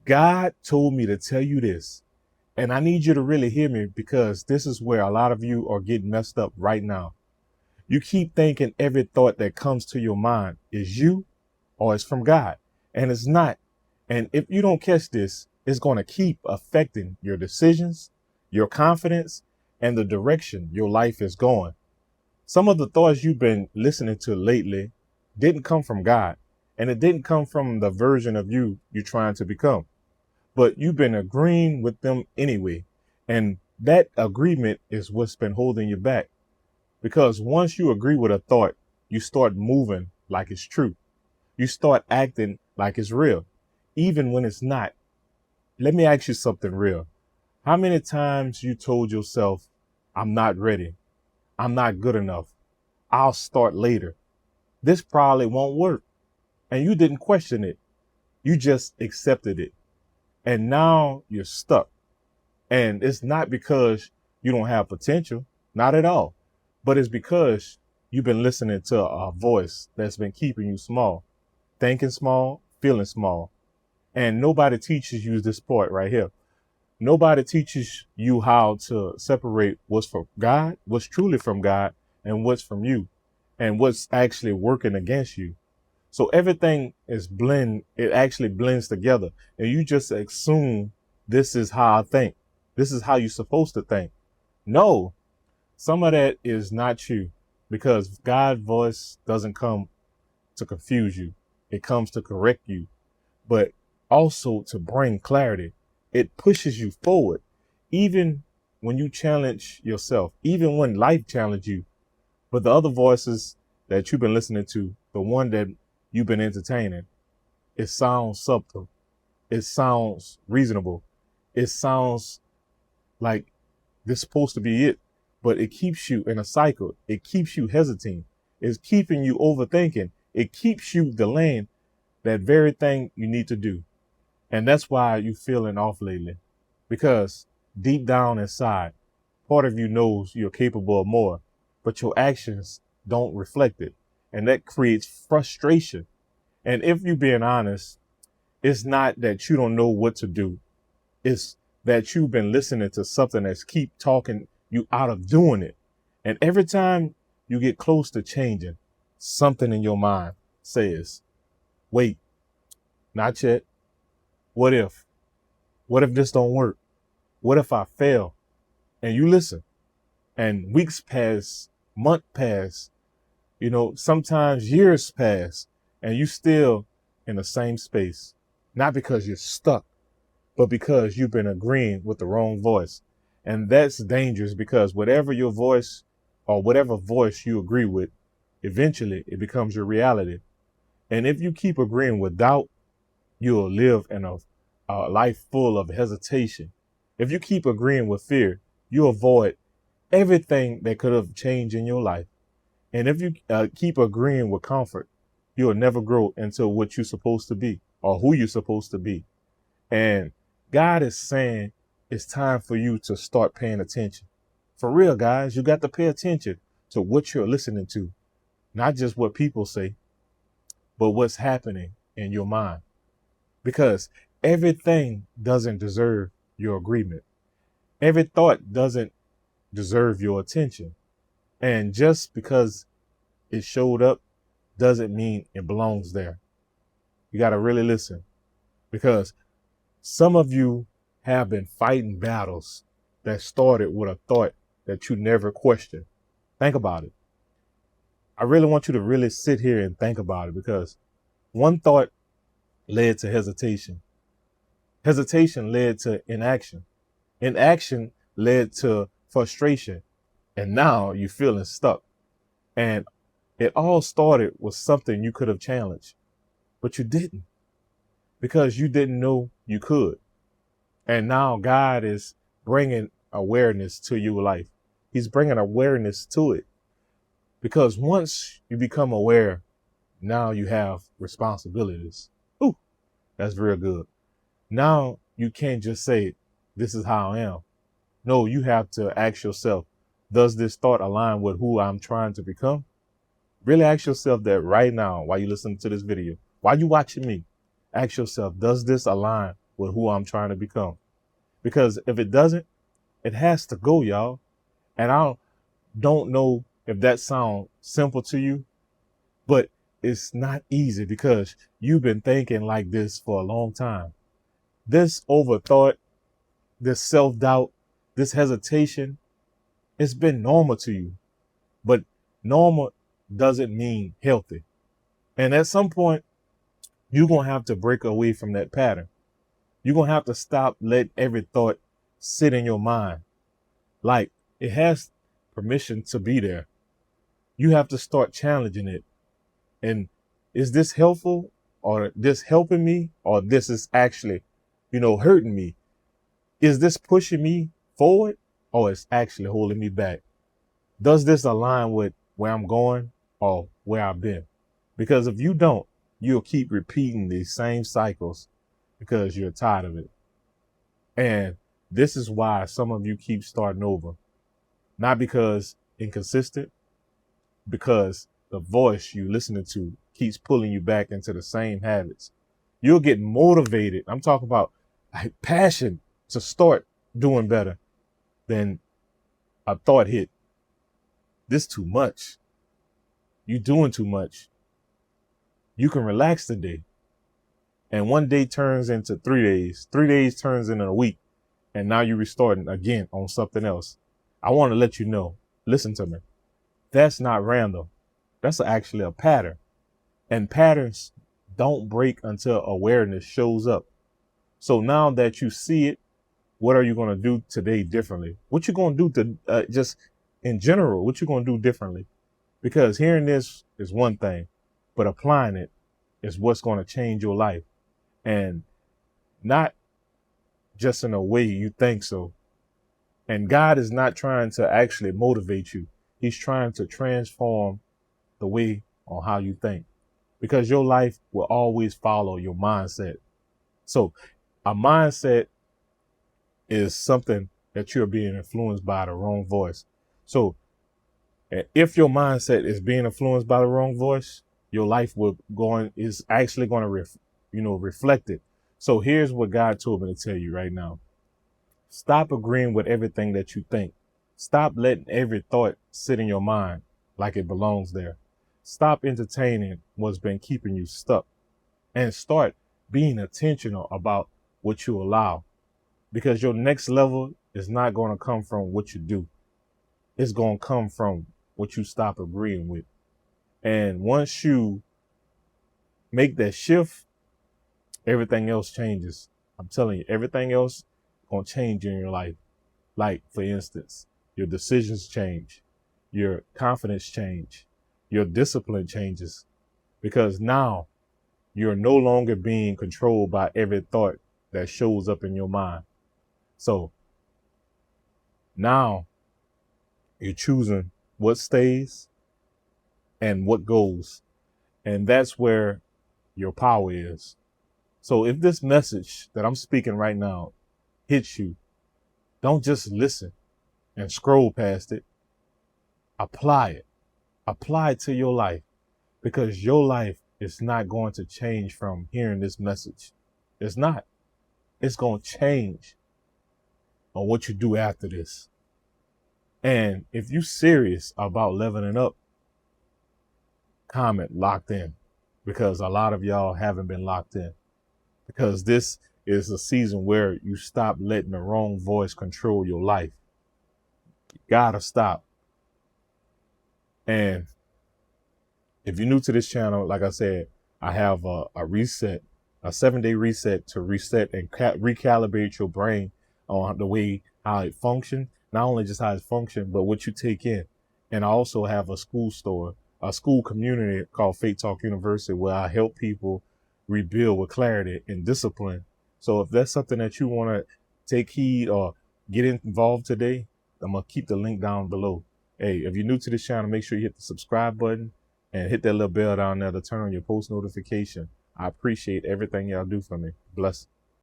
God told me to tell you this, and I need you to really hear me because this is where a lot of you are getting messed up right now. You keep thinking every thought that comes to your mind is you or it's from God, and it's not. And if you don't catch this, it's going to keep affecting your decisions, your confidence, and the direction your life is going. Some of the thoughts you've been listening to lately didn't come from God, and it didn't come from the version of you you're trying to become, but you've been agreeing with them anyway. And that agreement is what's been holding you back. Because once you agree with a thought, you start moving like it's true. You start acting like it's real, even when it's not. Let me ask you something real. How many times you told yourself, I'm not ready. I'm not good enough. I'll start later. This probably won't work. And you didn't question it. You just accepted it. And now you're stuck. And it's not because you don't have potential, not at all, but it's because you've been listening to a voice that's been keeping you small, thinking small, feeling small. And nobody teaches you this part right here. Nobody teaches you how to separate what's from God, what's truly from God, and what's from you, and what's actually working against you. So everything is it actually blends together. And you just assume this is how I think. This is how you're supposed to think. No, some of that is not you, because God's voice doesn't come to confuse you. It comes to correct you, but also to bring clarity. It pushes you forward, even when you challenge yourself, even when life challenges you. But the other voices that you've been listening to, the one that you've been entertaining, it sounds subtle. It sounds reasonable. It sounds like this is supposed to be it, but it keeps you in a cycle. It keeps you hesitating. It's keeping you overthinking. It keeps you delaying that very thing you need to do. And that's why you're feeling off lately, because deep down inside, part of you knows you're capable of more, but your actions don't reflect it. And that creates frustration. And if you're being honest, it's not that you don't know what to do. It's that you've been listening to something that's keep talking you out of doing it. And every time you get close to changing, something in your mind says, wait, not yet. What if? What if this don't work? What if I fail? And you listen, and weeks pass, months pass, sometimes years pass, and you still in the same space, not because you're stuck, but because you've been agreeing with the wrong voice. And that's dangerous, because whatever your voice or whatever voice you agree with, eventually it becomes your reality. And if you keep agreeing with doubt, you'll live in a life full of hesitation. If you keep agreeing with fear, you avoid everything that could have changed in your life. And if you keep agreeing with comfort, you'll never grow into what you're supposed to be or who you're supposed to be. And God is saying it's time for you to start paying attention. For real, guys, you got to pay attention to what you're listening to, not just what people say, but what's happening in your mind. Because everything doesn't deserve your agreement. Every thought doesn't deserve your attention. And just because it showed up doesn't mean it belongs there. You got to really listen, because some of you have been fighting battles that started with a thought that you never questioned. Think about it. I really want you to really sit here and think about it, because one thought led to hesitation. Hesitation led to inaction. Inaction led to frustration. And now you're feeling stuck. And it all started with something you could have challenged, but you didn't, because you didn't know you could. And now God is bringing awareness to your life. He's bringing awareness to it, because once you become aware, now you have responsibilities. Ooh, that's real good. Now you can't just say, this is how I am. No, you have to ask yourself, does this thought align with who I'm trying to become? Really ask yourself that right now while you listen to this video, while you watching me. Ask yourself, does this align with who I'm trying to become. Because if it doesn't, it has to go, y'all. And I don't know if that sounds simple to you, but it's not easy because you've been thinking like this for a long time. This overthought, this self-doubt, this hesitation, it's been normal to you. But normal doesn't mean healthy. And at some point, you're going to have to break away from that pattern. You're going to have to stop letting every thought sit in your mind. Like it has permission to be there. You have to start challenging it. And is this helpful, or this helping me, or this is actually, hurting me? Is this pushing me forward, or it's actually holding me back? Does this align with where I'm going or where I've been? Because if you don't, you'll keep repeating these same cycles because you're tired of it. And this is why some of you keep starting over. Not because inconsistent, because the voice you listening to keeps pulling you back into the same habits. You'll get motivated. I'm talking about passion to start doing better. Then a thought hit. This too much. You doing too much. You can relax today. And one day turns into 3 days. 3 days turns into a week. And now you're restarting again on something else. I want to let you know, listen to me. That's not random. That's actually a pattern. And patterns don't break until awareness shows up. So now that you see it, what are you going to do today differently? What you going to do to just in general, what you going to do differently? Because hearing this is one thing, but applying it is what's going to change your life. And not just in a way you think so. And God is not trying to actually motivate you. He's trying to transform the way on how you think, because your life will always follow your mindset. So a mindset is something that you're being influenced by the wrong voice. So if your mindset is being influenced by the wrong voice, your life is actually going to reflect it. So here's what God told me to tell you right now. Stop agreeing with everything that you think. Stop letting every thought sit in your mind like it belongs there. Stop entertaining what's been keeping you stuck, and start being intentional about what you allow, because your next level is not going to come from what you do. It's going to come from what you stop agreeing with. And once you make that shift, everything else changes. I'm telling you, everything else going to change in your life. Like, for instance, your decisions change, your confidence change, your discipline changes, because now you're no longer being controlled by every thought that shows up in your mind. So now you're choosing what stays and what goes. And that's where your power is. So if this message that I'm speaking right now hits you, don't just listen and scroll past it. Apply it. Apply it to your life, because your life is not going to change from hearing this message. It's not. It's going to change on what you do after this. And if you're serious about leveling up, comment locked in, because a lot of y'all haven't been locked in, because this is a season where you stop letting the wrong voice control your life. You gotta stop. And if you're new to this channel, like I said, I have a reset, a 7-day reset to reset and recalibrate your brain on the way how it functions, not only just how it functions, but what you take in. And I also have a school community called Faith Talk University, where I help people rebuild with clarity and discipline. So if that's something that you want to take heed or get involved today, I'm going to keep the link down below. Hey, if you're new to this channel, make sure you hit the subscribe button and hit that little bell down there to turn on your post notification. I appreciate everything y'all do for me. Bless.